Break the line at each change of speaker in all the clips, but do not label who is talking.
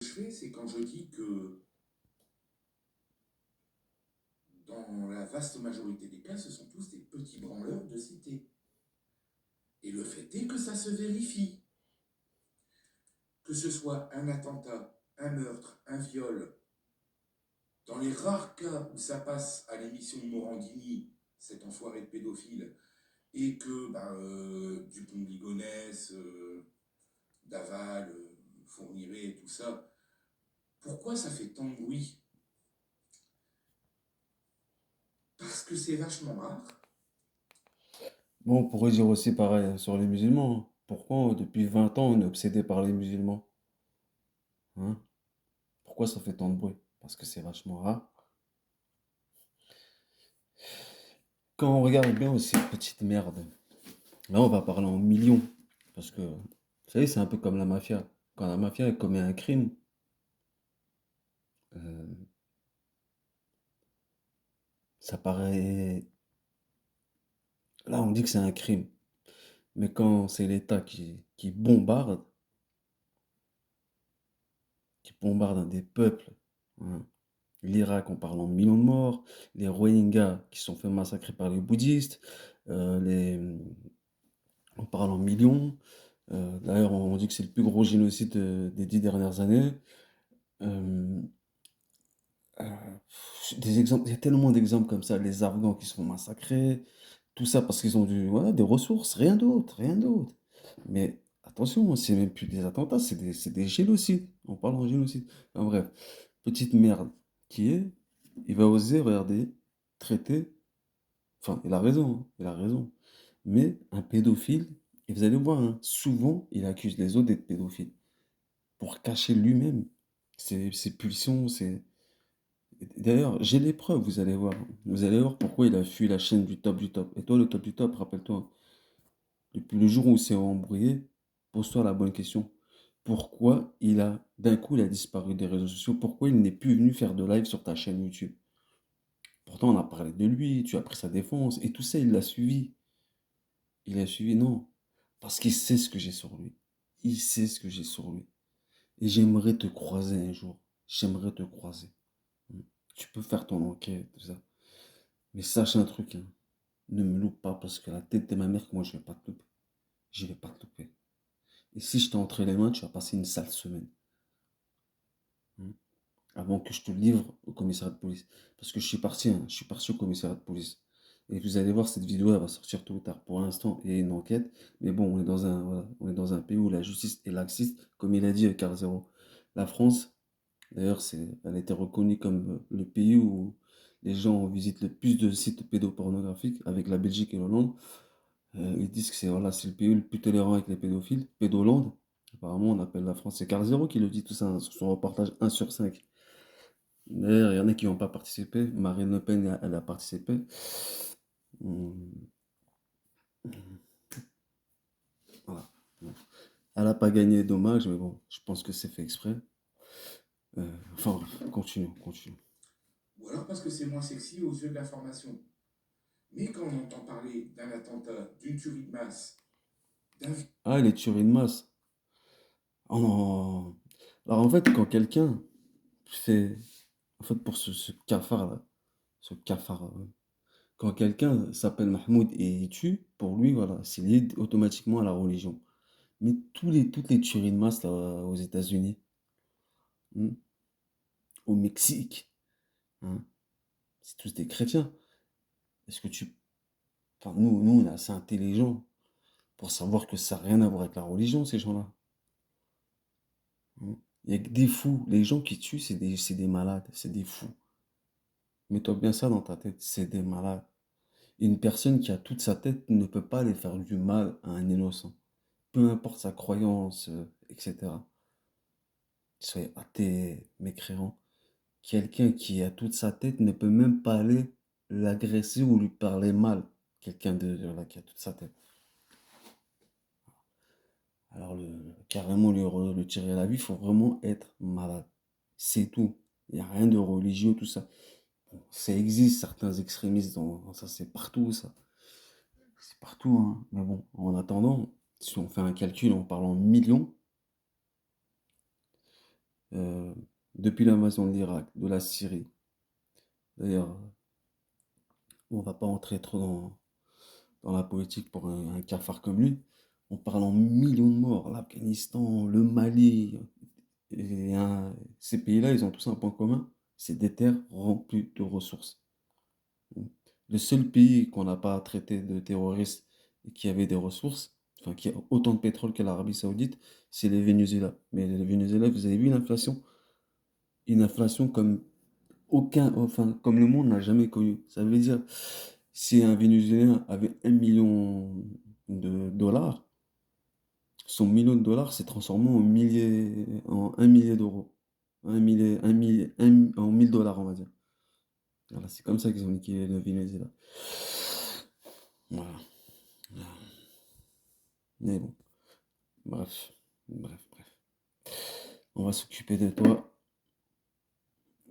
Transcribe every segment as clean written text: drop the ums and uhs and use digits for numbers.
je fais, c'est quand je dis que dans la vaste majorité des cas, ce sont tous des petits branleurs de cité. Et le fait est que ça se vérifie. Que ce soit un attentat, un meurtre, un viol, dans les rares cas où ça passe à l'émission de Morandini, cet enfoiré de pédophile, et que Dupont de Ligonnès, Daval, Fourniret, tout ça, pourquoi ça fait tant de bruit? Parce que c'est vachement rare.
Bon, on pourrait dire aussi pareil sur les musulmans, hein. Pourquoi depuis 20 ans on est obsédé par les musulmans? Hein? Pourquoi ça fait tant de bruit? Parce que c'est vachement rare. Quand on regarde bien aussi, petite merde, là on va parler en millions. Parce que, vous savez, c'est un peu comme la mafia. Quand la mafia elle commet un crime, euh, ça paraît... Là on dit que c'est un crime. Mais quand c'est l'État qui bombarde des peuples, hein, l'Irak, on parle en millions de morts, les Rohingyas qui sont fait massacrer par les bouddhistes, les, on parle en millions. D'ailleurs, on dit que c'est le plus gros génocide des 10 dernières années. Euh, euh, des exemples, il y a tellement d'exemples comme ça, les Afghans qui se font massacrer, tout ça parce qu'ils ont voilà, des ressources, rien d'autre, rien d'autre. Mais attention, c'est même plus des attentats, c'est des génocides. On parle en génocide. En bref, petite merde qui est, il va oser, regarder, traiter, enfin, il a raison, hein, il a raison. Mais un pédophile, et vous allez voir, hein, souvent, il accuse les autres d'être pédophiles pour cacher lui-même ses pulsions, ses... D'ailleurs, j'ai les preuves, vous allez voir. Vous allez voir pourquoi il a fui la chaîne du top du top. Et toi, le top du top, rappelle-toi, depuis le jour où il s'est embrouillé, pose-toi la bonne question. Pourquoi d'un coup, il a disparu des réseaux sociaux? Pourquoi il n'est plus venu faire de live sur ta chaîne YouTube? Pourtant, on a parlé de lui, tu as pris sa défense, et tout ça, il l'a suivi. Il a suivi, non. Parce qu'il sait ce que j'ai sur lui. Il sait ce que j'ai sur lui. Et j'aimerais te croiser un jour. J'aimerais te croiser. Mm. Tu peux faire ton enquête, tout ça. Mais sache un truc, hein. Ne me loupe pas parce que la tête de ma mère, que moi, je vais pas te louper. Je vais pas te louper. Et si je t'ai entre les mains, tu vas passer une sale semaine. Mm. Avant que je te livre au commissariat de police. Parce que je suis parti, hein. Je suis parti au commissariat de police. Et vous allez voir, cette vidéo, elle va sortir tôt ou tard. Pour l'instant, il y a une enquête. Mais bon, on est dans un pays où la justice est laxiste, comme il a dit Carl Zero. La France, d'ailleurs, elle a été reconnue comme le pays où les gens visitent le plus de sites pédopornographiques avec la Belgique et l'Hollande. Ils disent que c'est le pays le plus tolérant avec les pédophiles, Pédoland. Apparemment, on appelle la France. C'est Carl Zero qui le dit tout ça, hein, sur son reportage 1/5. D'ailleurs, il y en a qui n'ont pas participé. Marine Le Pen, elle a participé. Hum, Voilà. Bon. Elle n'a pas gagné, dommage, mais bon, je pense que c'est fait exprès. Enfin bref, continue.
Ou alors parce que c'est moins sexy aux yeux de l'information. Mais quand on entend parler d'un attentat, d'une tuerie de masse, d'un...
Ah, les tueries de masse. Oh non. Alors en fait, quand quelqu'un fait... En fait, pour ce cafard-là, ce cafard, quand quelqu'un s'appelle Mahmoud et il tue, pour lui, voilà, c'est lié automatiquement à la religion. Mais toutes les tueries de masse là, aux États-Unis, hein, au Mexique, hein, c'est tous des chrétiens. Est-ce que tu... Enfin, nous, on est assez intelligents pour savoir que ça n'a rien à voir avec la religion, ces gens-là, hein. Il y a que des fous. Les gens qui tuent, c'est des malades, c'est des fous. Mets-toi bien ça dans ta tête, c'est des malades. Une personne qui a toute sa tête ne peut pas aller faire du mal à un innocent. Peu importe sa croyance, etc. Qu'il soit athée, mécréant. Quelqu'un qui a toute sa tête ne peut même pas aller l'agresser ou lui parler mal. Quelqu'un là, qui a toute sa tête. Alors, carrément, le tirer à la vie, il faut vraiment être malade. C'est tout. Il n'y a rien de religieux, tout ça. Bon, ça existe, certains extrémistes, ça c'est partout, ça. C'est partout, hein. Mais bon, en attendant, si on fait un calcul en parlant millions, euh, depuis l'invasion de l'Irak, de la Syrie. D'ailleurs, on va pas entrer trop dans la politique pour un cafard comme lui. On parle en millions de morts. L'Afghanistan, le Mali, et ces pays-là, ils ont tous un point commun. C'est des terres remplies de ressources. Le seul pays qu'on n'a pas traité de terroriste et qui avait des ressources, enfin qui a autant de pétrole que l'Arabie Saoudite, c'est le Venezuela. Mais le Venezuela, vous avez vu l'inflation? Une inflation comme enfin, comme le monde n'a jamais connu. Ça veut dire, si un Vénézuélien avait 1 million de dollars, son million de dollars s'est transformé en 1 millier d'euros. En 1000 dollars, on va dire. Voilà, c'est comme ça qu'ils ont liquidé le Venezuela. Voilà. Mais bon, bref, bref. On va s'occuper de toi.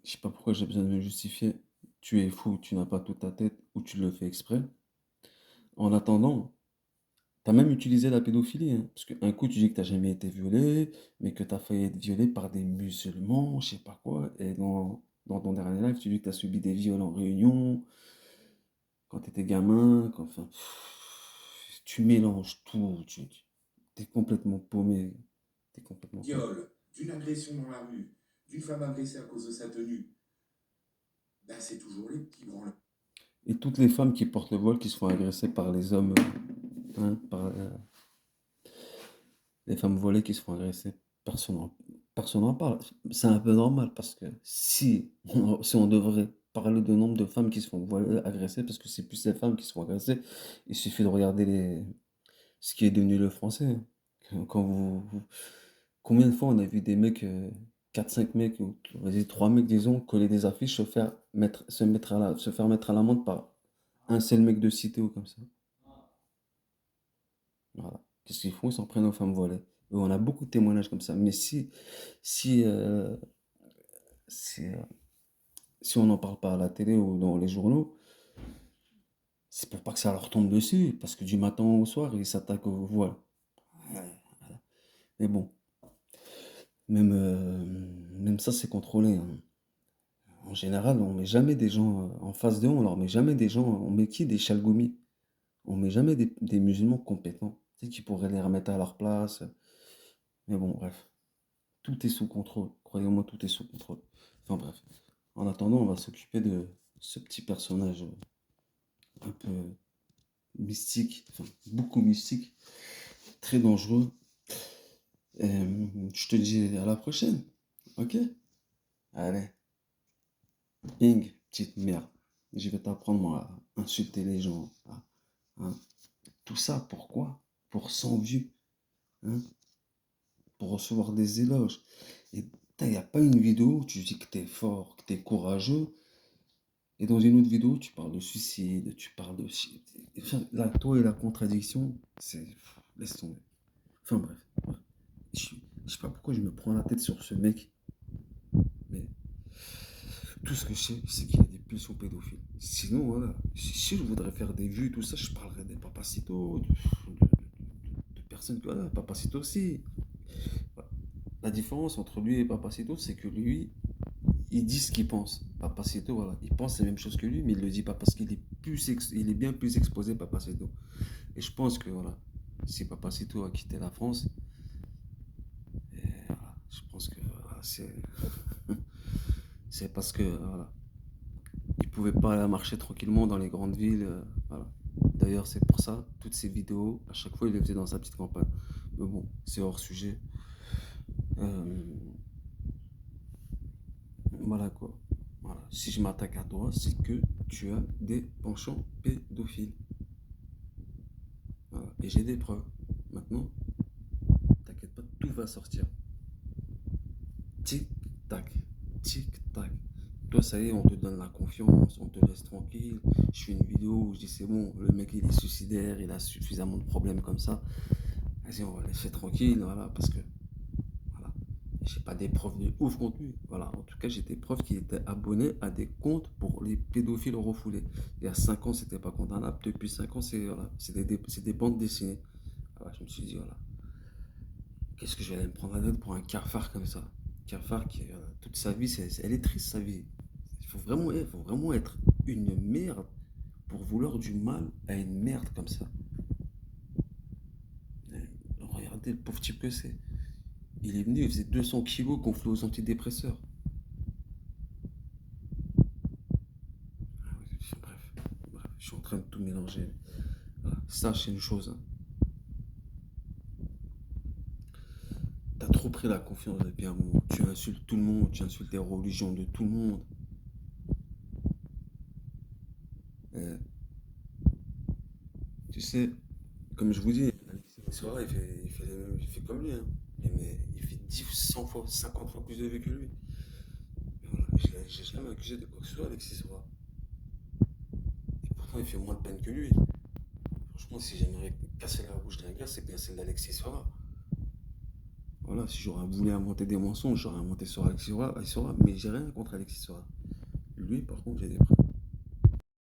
Je sais pas pourquoi j'ai besoin de me justifier. Tu es fou, tu n'as pas toute ta tête, ou tu le fais exprès. En attendant, t'as même utilisé la pédophilie, hein, parce qu'un coup tu dis que t'as jamais été violé, mais que t'as failli être violé par des musulmans, je sais pas quoi, et dans ton dernier live, tu dis que t'as subi des viols en réunion, quand t'étais gamin, enfin, tu mélanges tout, t'es complètement paumé, t'es complètement paumé.
Viol, d'une agression dans la rue, d'une femme agressée à cause de sa tenue, ben c'est toujours les petits branleurs.
Et toutes les femmes qui portent le voile qui se font agresser par les hommes, hein, par les femmes voilées qui se font agresser, personne n'en parle. C'est un peu normal parce que si on devrait parler de nombre de femmes qui se font agresser, parce que c'est plus les femmes qui se font agresser, il suffit de regarder ce qui est devenu le français, hein. Quand combien de fois on a vu des mecs, 4-5 mecs, ou vas-y, 3 mecs, disons, coller des affiches, se faire mettre à l'amende par un seul mec de cité ou comme ça. Voilà. Qu'est-ce qu'ils font? Ils s'en prennent aux femmes voilées. Et on a beaucoup de témoignages comme ça. Mais si, euh, si, euh, si on n'en parle pas à la télé ou dans les journaux, c'est pour pas que ça leur tombe dessus. Parce que du matin au soir, ils s'attaquent aux voiles. Ouais. Mais bon, même ça, c'est contrôlé, hein. En général, on met jamais des gens en face d'eux, on leur met jamais des gens, on met qui? Des chalgoumis. On met jamais des musulmans compétents. Tu sais, qui pourraient les remettre à leur place. Mais bon, bref. Tout est sous contrôle. Croyez-moi, tout est sous contrôle. Enfin bref. En attendant, on va s'occuper de ce petit personnage un peu mystique, enfin beaucoup mystique, très dangereux. Je te dis à la prochaine. Ok? Allez. Ing, petite merde. Je vais t'apprendre moi, à insulter les gens. Hein. Tout ça, pourquoi? Pour 100 vues. Hein? Pour recevoir des éloges. Et il n'y a pas une vidéo où tu dis que t'es fort, que t'es courageux. Et dans une autre vidéo, tu parles de suicide, tu parles de... Enfin, là, toi et la contradiction, c'est... Laisse tomber. Enfin bref. Je, je sais pas pourquoi je me prends la tête sur ce mec, mais tout ce que je sais, c'est qu'il a des pulsions pédophiles. Sinon, voilà, si je voudrais faire des vues, tout ça, je parlerais des papacitos, de personnes que... Voilà, papacito aussi. Voilà. La différence entre lui et papacito, c'est que lui, il dit ce qu'il pense. Papacito, voilà, il pense la même chose que lui, mais il le dit pas parce qu'il est il est bien plus exposé, Papacito. Et je pense que voilà, si Papacito a quitté la France, voilà, je pense que voilà, c'est parce que voilà, il pouvait pas marcher tranquillement dans les grandes villes. Voilà. D'ailleurs, c'est pour ça, toutes ces vidéos, à chaque fois, il les faisait dans sa petite campagne. Mais bon, c'est hors sujet. Euh, voilà quoi. Voilà. Si je m'attaque à toi, c'est que tu as des penchants pédophiles. Voilà. Et j'ai des preuves. Maintenant, t'inquiète pas, tout va sortir. Tic tac, tic tac. Toi, ça y est, on te donne la confiance, on te laisse tranquille. Je fais une vidéo où je dis c'est bon, le mec il est suicidaire, il a suffisamment de problèmes comme ça. Vas-y, on va le laisser tranquille, voilà, parce que voilà, j'ai pas des preuves de ouf contre lui. Voilà, en tout cas, j'ai des preuves qu'il était abonné à des comptes pour les pédophiles refoulés. Il y a 5 ans, c'était pas condamnable. Depuis 5 ans, voilà, c'est des bandes dessinées. Voilà, je me suis dit, voilà, qu'est-ce que je vais aller me prendre la tête pour un cafard comme ça? Cafard qui, toute sa vie, elle est triste sa vie. Faut vraiment être une merde pour vouloir du mal à une merde comme ça. Regardez le pauvre type que c'est. Il est venu, il faisait 200 kilos gonflé aux antidépresseurs. Bref, je suis en train de tout mélanger. Voilà. Sache une chose, hein. T'as trop pris la confiance depuis un moment. Tu insultes tout le monde, tu insultes les religions de tout le monde. Euh, Tu sais, comme je vous dis, Alexis Soira, il fait comme lui, hein. Mais il fait 10, 100 fois, 50 fois plus de vie que lui. Mais voilà, j'ai jamais accusé de quoi que ce soit, Alexis Soira. Et pourtant, il fait moins de peine que lui. Franchement, si j'aimerais casser la bouche d'un gars, c'est bien celle d'Alexis Soira. Voilà, si j'aurais voulu inventer des mensonges, j'aurais inventé sur Alexis Soira, mais j'ai rien contre Alexis Soira. Lui, par contre, j'ai des preuves.